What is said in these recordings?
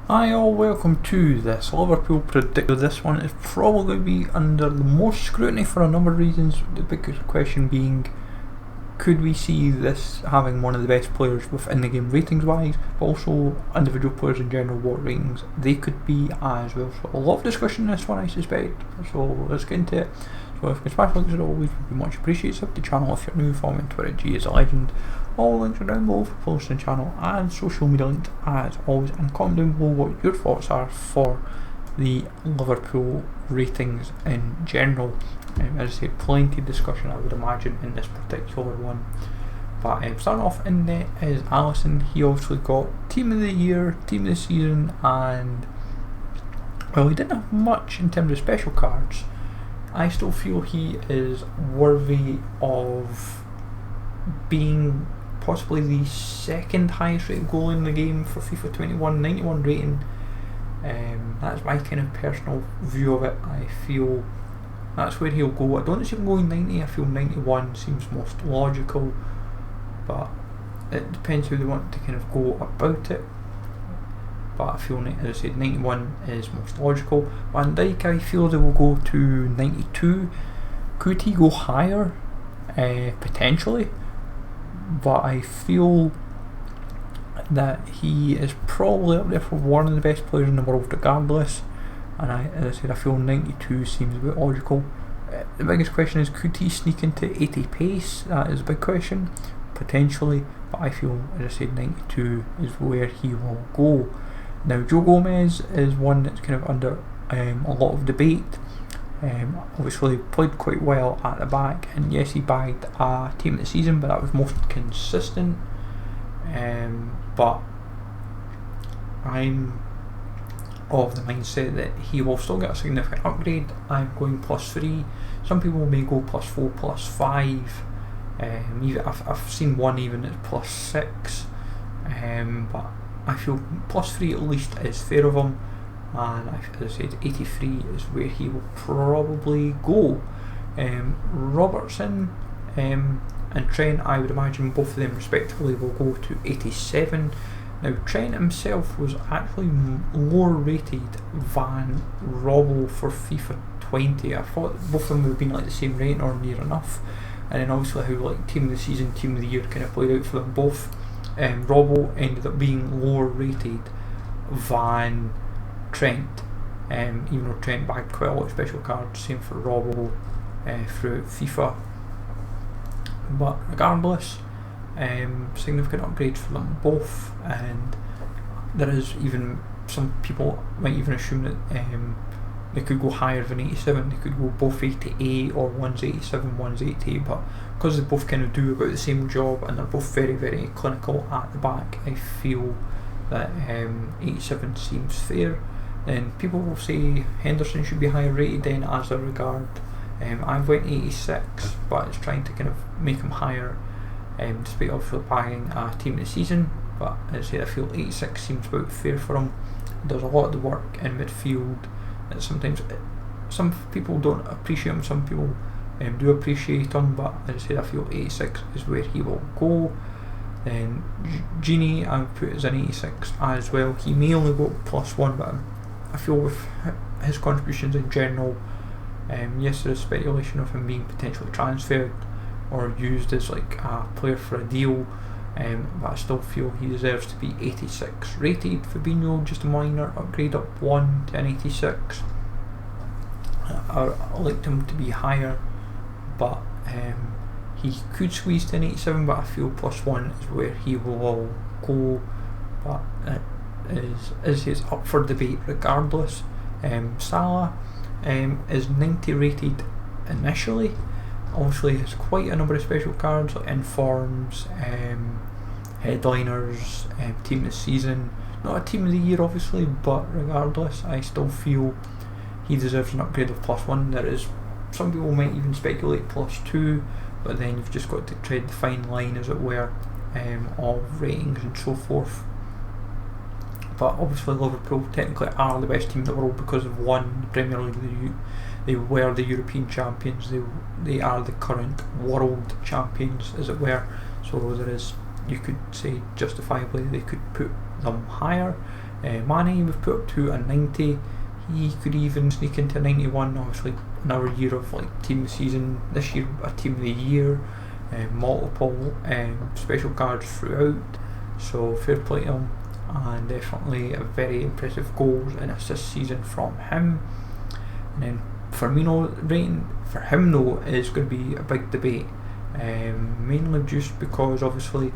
Hi all, welcome to this Liverpool Predictions. This one is probably going to be under the most scrutiny for a number of reasons. The biggest question being, could we see this having one of the best players within the game ratings wise, but also individual players in general, what ratings they could be as well. So a lot of discussion in this one, I suspect, so let's get into it. So if you can smash links as always, would be much appreciated. Sub the channel if you're new, follow me on Twitter, G is a legend. All links are down below for posting the channel and social media links as always, and comment down below what your thoughts are for the Liverpool ratings in general. As I say, plenty of discussion I would imagine in this particular one. But starting off in there is Allison. He obviously got Team of the Year, Team of the Season, and well, he didn't have much in terms of special cards. I still feel he is worthy of being possibly the second highest rated goalie in the game for FIFA 21, 91 rating. That's my kind of personal view of it. I feel that's where he'll go. I don't see him going 90, I feel 91 seems most logical, but it depends how they want to kind of go about it. But I feel, as I said, 91 is most logical. Van Dijk, I feel they will go to 92. Could he go higher? Potentially. But I feel that he is probably up there for one of the best players in the world regardless. And as I said, I feel 92 seems a bit logical. The biggest question is, could he sneak into 80 pace? That is a big question. Potentially. But I feel, as I said, 92 is where he will go. Now, Joe Gomez is one that's kind of under a lot of debate. Obviously played quite well at the back, and yes, he bagged a Team of the Season, but that was most consistent. But I'm of the mindset that he will still get a significant upgrade. I'm going +3. Some people may go +4, +5. Even I've seen one even at +6. But I feel +3 at least is fair of him, and as I said, 83 is where he will probably go. Robertson and Trent, I would imagine both of them respectively will go to 87. Now, Trent himself was actually lower rated than Robbo for FIFA 20. I thought both of them would have been like the same rating or near enough, and then obviously how like Team of the Season, Team of the Year kind of played out for them both. Robbo ended up being lower rated than Trent, even though Trent bagged quite a lot of special cards. Same for Robbo throughout FIFA. But regardless, significant upgrades for them both, and there is even some people might even assume that they could go higher than 87. They could go both 88, or one's 87, one's 88, but because they both kind of do about the same job and they're both very, very clinical at the back, I feel that 87 seems fair. Then people will say Henderson should be higher rated then as a regard. I've went 86, but it's trying to kind of make him higher, despite obviously bagging a Team of the Season. But as I say, I feel 86 seems about fair for him. He does a lot of the work in midfield. And sometimes some people don't appreciate him, some people do appreciate him, but as I said, I feel 86 is where he will go. Then Genie, I would put as an 86 as well. He may only go +1, but I feel with his contributions in general, yes, there is speculation of him being potentially transferred or used as like a player for a deal, but I still feel he deserves to be 86 rated. Firmino, just a minor upgrade, up 1 to an 86. I liked him to be higher, but he could squeeze to an 87, but I feel +1 is where he will all go. But it is up for debate regardless. Salah is 90 rated initially. Obviously has quite a number of special cards like informs, headliners, Team of the Season, not a Team of the Year obviously, but regardless I still feel he deserves an upgrade of +1. There is, some people might even speculate +2, but then you've just got to tread the fine line, as it were, of ratings and so forth. But obviously Liverpool technically are the best team in the world because they've won the Premier League. They were the European champions. They are the current world champions, as it were. So there is, you could say justifiably they could put them higher. Mane we've put up to a 90. He could even sneak into 91. Obviously another year of like team of the season, this year a team of the year, multiple special cards throughout, so fair play to him, and definitely a very impressive goals and assist season from him. And then Firmino rating for him though is going to be a big debate, mainly just because obviously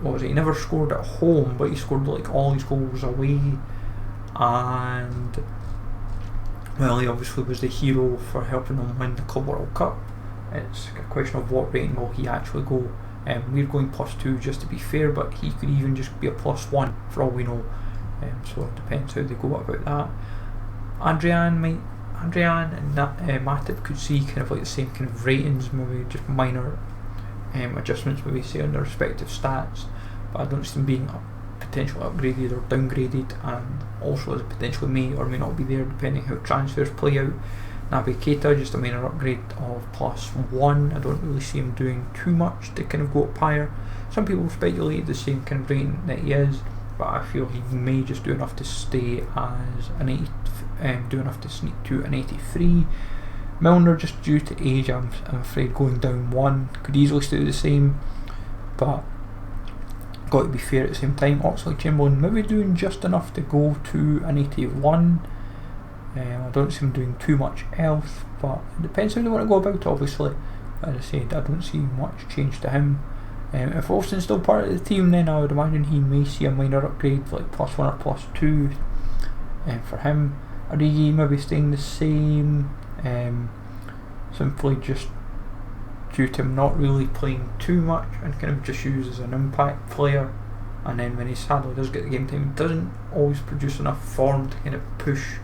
he never scored at home, but he scored like all his goals away, and well, he obviously was the hero for helping them win the Club World Cup. It's a question of what rating will he actually go. We're going +2 just to be fair, but he could even just be a +1 for all we know, so it depends how they go about that. Adrian and Matip could see kind of like the same kind of ratings, maybe just minor adjustments maybe say on their respective stats, but I don't see them being potentially upgraded or downgraded, and also as potentially may or may not be there depending how transfers play out. Naby Keita, just a minor upgrade of +1. I don't really see him doing too much to kind of go up higher. Some people speculate the same kind of rating that he is, but I feel he may just do enough to stay as an 80, do enough to sneak to an 83. Milner, just due to age, I'm afraid going down 1, could easily stay the same, but got to be fair at the same time. Oxlade-Chamberlain maybe doing just enough to go to an 81. I don't see him doing too much else, but it depends how they want to go about it obviously. As I said, I don't see much change to him. If Wilson's still part of the team, then I would imagine he may see a minor upgrade, like +1 or +2 for him. Origi maybe staying the same, simply just due to him not really playing too much and kind of just used as an impact player, and then when he sadly does get the game time, he doesn't always produce enough form to kind of push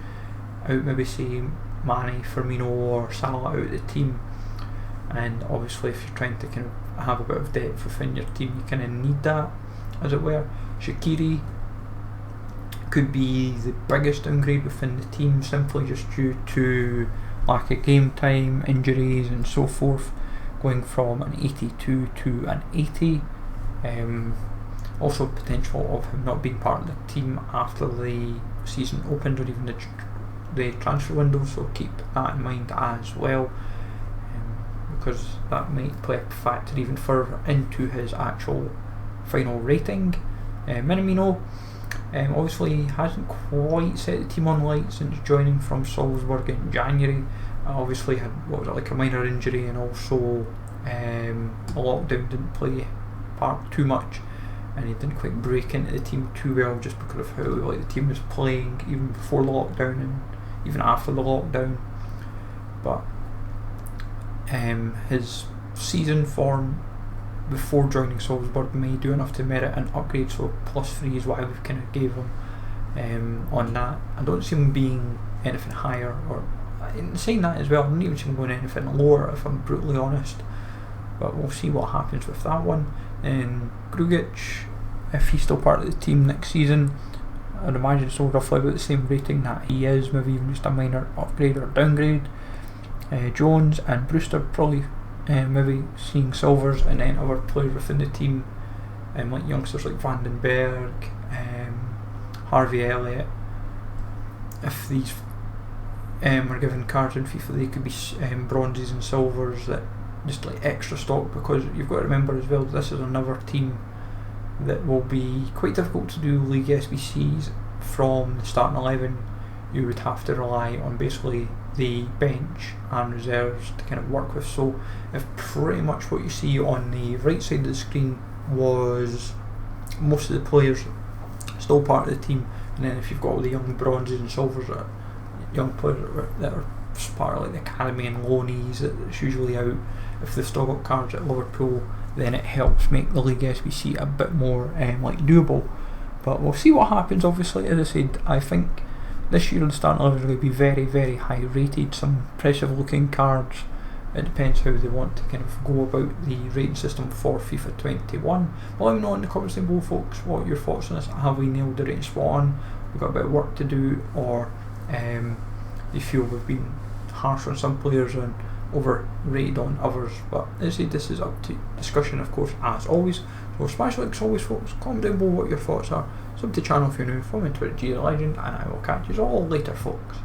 out maybe say Mane, Firmino or Salah out of the team. And obviously if you're trying to kind of have a bit of depth within your team, you kind of need that, as it were. Shaqiri could be the biggest downgrade within the team, simply just due to lack of game time, injuries and so forth, going from an 82 to an 80. Also potential of him not being part of the team after the season opened or even the transfer window, so keep that in mind as well, because that might play a factor even further into his actual final rating. Minamino obviously hasn't quite set the team on light since joining from Salzburg in January. Obviously had like a minor injury, and also a lockdown didn't play part too much, and he didn't quite break into the team too well just because of how like the team was playing even before the lockdown and even after the lockdown. But his season form before joining Salzburg may do enough to merit an upgrade, so +3 is what I would kind of gave him on that. I don't see him being anything higher, or in saying that as well, I don't even see him going anything lower if I'm brutally honest, but we'll see what happens with that one. And Grujic, if he's still part of the team next season, I'd imagine so, roughly about the same rating that he is, maybe even just a minor upgrade or downgrade. Jones and Brewster probably maybe seeing silvers, and then other players within the team, like youngsters like Vandenberg, Harvey Elliott, if these were given cards in FIFA, they could be bronzes and silvers, that just like extra stock, because you've got to remember as well, this is another team that will be quite difficult to do League SBCs from the starting 11. You would have to rely on basically the bench and reserves to kind of work with. So if pretty much what you see on the right side of the screen was most of the players still part of the team, and then if you've got all the young bronzes and silvers, that are young players that are part of like the academy and loanees that's usually out, if they've still got cards at Liverpool, then it helps make the League SBC a bit more like doable. But we'll see what happens. Obviously, as I said, I think this year the starting 11 is going to be very, very high rated, some impressive looking cards. It depends how they want to kind of go about the rating system for FIFA 21. But let me know in the comments below, folks, what your thoughts on this. Have we nailed the rating spot on? We've got a bit of work to do, or do you feel we've been harsh on some players and overrated on others. But as I say, this is up to discussion, of course, as always. So smash likes always, folks. Comment down below what your thoughts are. Sub to the channel if you're new. Follow me on Twitter, Legend, and I will catch you all later, folks.